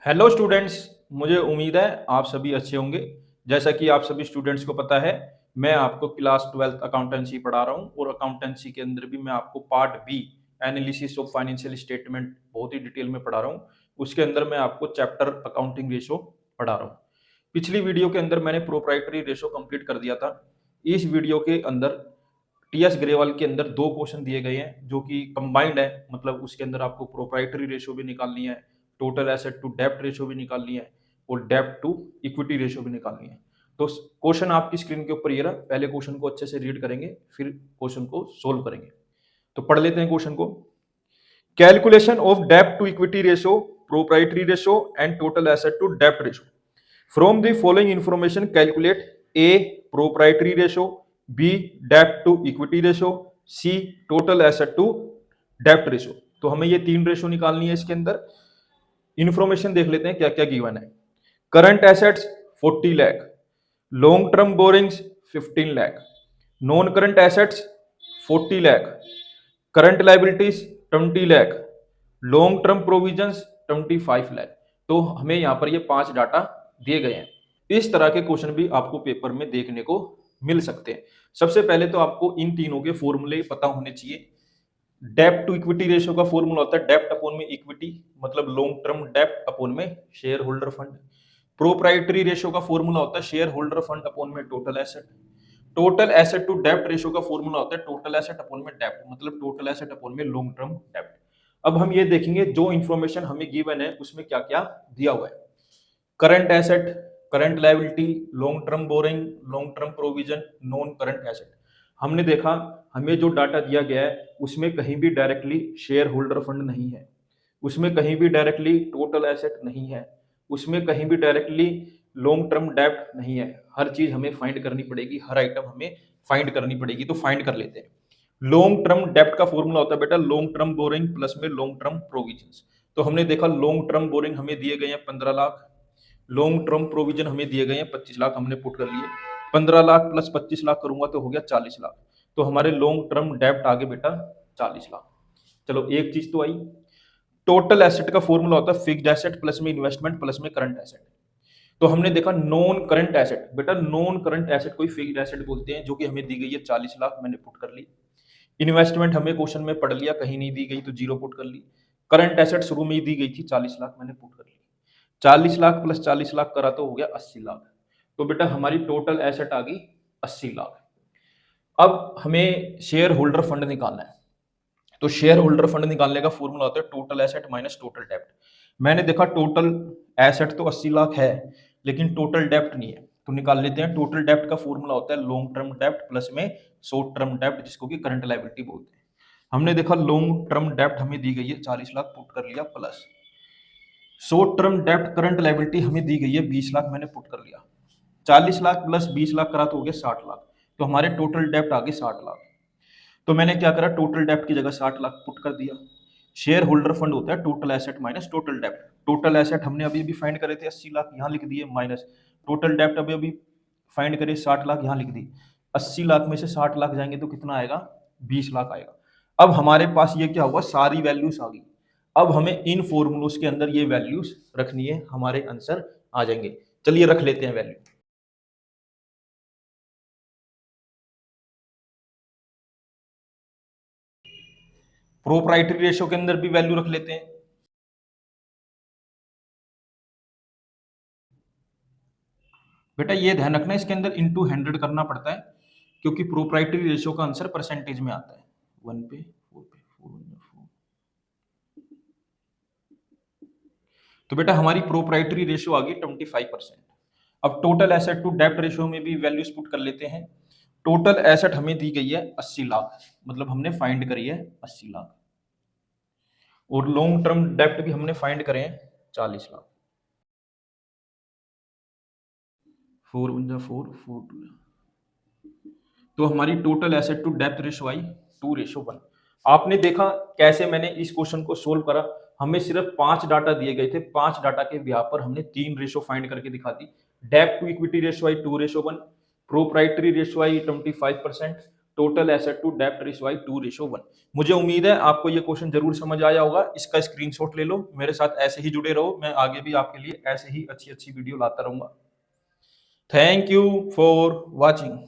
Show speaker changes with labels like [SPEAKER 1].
[SPEAKER 1] Hello students. मुझे उम्मीद है आप सभी अच्छे होंगे। जैसा कि आप सभी स्टूडेंट्स को पता है, मैं आपको क्लास 12th अकाउंटेंसी पढ़ा रहा हूं और अकाउंटेंसी के अंदर भी मैं आपको part B analysis of financial statement बहुत ही डिटेल में पढ़ा रहा हूं। उसके अंदर मैं आपको चैप्टर अकाउंटिंग रेशो पढ़ा रहा हूं। पिछली वीडियो के अंदर मैंने प्रोप्राइटरी रेशो कंप्लीट कर दिया था। इस वीडियो के अंदर टीएस ग्रेवाल के अंदर दो क्वेश्चन दिए गए हैं जो कि कंबाइंड है, मतलब उसके अंदर आपको प्रोप्राइटरी रेशो भी निकालनी है, टोटल एसेट टू डेप्ट रेशो भी निकालनी है और डेप्ट टू इक्विटी रेशो भी निकालनी है। तो क्वेश्चन आपकी स्क्रीन के ऊपर ये रहा। पहले क्वेश्चन को अच्छे से रीड करेंगे, फिर क्वेश्चन को सोल्व करेंगे। तो पढ़ लेते हैं क्वेश्चन को। Calculation of dept to equity ratio, proprietary ratio and total asset to डेप्ट ratio. From the following information calculate A proprietary ratio, B dept to equity ratio, C total asset to डेप्ट ratio. तो हमें ये तीन ratio निकालनी है। इसके अंदर इंफॉर्मेशन देख लेते हैं क्या क्या गिवन है। Current assets 40 lakh, long term borrowings 15 lakh, non current assets 40 lakh, current liabilities 20 lakh, long term provisions 25 lakh. तो हमें यहां पर ये पांच डाटा दिए गए हैं। इस तरह के क्वेश्चन भी आपको पेपर में देखने को मिल सकते हैं। सबसे पहले तो आपको इन तीनों के फॉर्मूले पता होने चाहिए। डेप्ट टू इक्विटी रेशियो का फॉर्मूला होता है डेप्ट अपॉन में इक्विटी, मतलब लॉन्ग टर्म डेप्ट अपॉन में share holder fund. Proprietary ratio का फॉर्मूला होता है शेयर होल्डर फंड अपॉन में total asset. Total asset to डेप्ट रेशियो का फॉर्मूला होता है टोटल एसेट अपॉन में डेप्ट, मतलब टोटल एसेट अपॉन में लॉन्ग टर्म डेप्ट। अब हम ये देखेंगे जो इंफॉर्मेशन हमें गिवन है उसमें क्या क्या दिया हुआ है। Current asset, current liability, long term borrowing, long term provision, non current asset. हमने देखा हमें जो डाटा दिया गया है उसमें कहीं भी डायरेक्टली शेयर होल्डर फंड नहीं है, उसमें कहीं भी डायरेक्टली टोटल एसेट नहीं है, उसमें कहीं भी डायरेक्टली लॉन्ग टर्म डेब्ट नहीं है। हर चीज हमें फाइंड करनी पड़ेगी, हर आइटम हमें फाइंड करनी पड़ेगी। तो फाइंड कर लेते हैं। लॉन्ग टर्म डेब्ट का फॉर्मूला होता है बेटा लॉन्ग टर्म बोरिंग प्लस में लॉन्ग टर्म प्रोविजंस। तो हमने देखा लॉन्ग टर्म बोरिंग हमें दिए गए हैं 15 लाख, लॉन्ग टर्म प्रोविजन हमें दिए गए हैं 25 लाख, हमने पुट कर लिए। 15 लाख प्लस 25 लाख करूंगा तो हो गया 40 लाख। तो हमारे लॉन्ग टर्म डेब्ट आगे बेटा 40 लाख। चलो एक चीज तो आई। टोटल एसेट का फॉर्मूला होता है फिक्स्ड एसेट प्लस में इन्वेस्टमेंट प्लस में करंट एसेट। तो हमने देखा नॉन करंट एसेट, बेटा नॉन करंट एसेट कोई फिक्स्ड एसेट बोलते हैं, जो कि हमें दी गई है 40 लाख, मैंने पुट कर ली। इन्वेस्टमेंट हमें क्वेश्चन में पढ़ लिया, कहीं नहीं दी गई तो जीरो पुट कर ली। करंट एसेट शुरू में ही दी गई थी 40 लाख, मैंने पुट कर ली। 40 लाख प्लस 40 लाख करा तो हो गया 80 लाख। तो बेटा हमारी टोटल एसेट आ गई 80 लाख। अब हमें शेयर होल्डर फंड निकालना है। तो शेयर होल्डर फंड निकालने का फॉर्मूला होता है टोटल एसेट माइनस टोटल डेप्ट। मैंने देखा टोटल एसेट तो 80 लाख है लेकिन टोटल डेप्ट नहीं है, तो निकाल लेते हैं। टोटल डेप्ट का फॉर्मूला होता है लॉन्ग टर्म डेप्ट प्लस में शॉर्ट टर्म डेप्ट, जिसको कि करंट लायबिलिटी बोलते हैं। हमने देखा लॉन्ग टर्म डेप्ट हमें दी गई है 40 लाख, पुट कर लिया, प्लस शॉर्ट टर्म डेप्ट करंट लायबिलिटी हमें दी गई है 20 लाख, मैंने पुट कर लिया। 40 लाख प्लस 20 लाख करा तो हो गया 60 लाख। तो हमारे टोटल डेप्ट आ गए 60 लाख। तो मैंने क्या करा, टोटल डेप्ट की जगह 60 लाख पुट कर दिया। शेयर होल्डर फंड होता है टोटल एसेट माइनस टोटल डेप्ट। टोटल एसेट हमने अभी अभी फाइंड करे थे 80 लाख, यहाँ लिख दिए, माइनस टोटल डेप्ट अभी अभी फाइंड करे 60 लाख, यहाँ लिख दी। 80 लाख में से 60 लाख जाएंगे तो कितना आएगा, 20 लाख आएगा। अब हमारे पास ये क्या हुआ, सारी वैल्यूज आ गई। अब हमें इन फॉर्मूलोज के अंदर ये वैल्यूज रखनी है, हमारे आंसर आ जाएंगे। चलिए रख लेते हैं वैल्यू। प्रोप्राइटरी रेशो के अंदर भी वैल्यू रख लेते हैं। बेटा ये ध्यान रखना इसके अंदर इंटू 100 करना पड़ता है, क्योंकि प्रोप्राइटरी रेशो का आंसर परसेंटेज में आता है। 1 पे 4 पे 4। तो बेटा हमारी प्रोप्राइटरी रेशो आ गई 25%। अब टोटल एसेट टू डेप्ट रेशो में भी वैल्यूज पुट कर लेते हैं। टोटल एसेट हमें दी गई है 80 लाख, मतलब हमने फाइंड करी है 80 लाख, और लॉन्ग टर्म डेप्ट भी हमने फाइंड करे हैं 40 लाख। 4 × 4 4 तो हमारी टोटल एसेट टू डेप्थ रेशो आई 2:1। आपने देखा कैसे मैंने इस क्वेश्चन को सोल्व करा। हमें सिर्फ 5 डाटा दिए गए थे, 5 डाटा के बिहार पर हमने 3 रेशो फाइंड करके दिखा दी। डेप्ट टू इक्विटी रेशो आई 2:1, प्रोप्राइटरी रेशो आई 25%, टोटल एसेट टू डेब्ट रेशियो बाई 2:1। मुझे उम्मीद है आपको ये क्वेश्चन जरूर समझ आया होगा। इसका स्क्रीनशॉट ले लो, मेरे साथ ऐसे ही जुड़े रहो, मैं आगे भी आपके लिए ऐसे ही अच्छी अच्छी वीडियो लाता रहूंगा। Thank you for watching.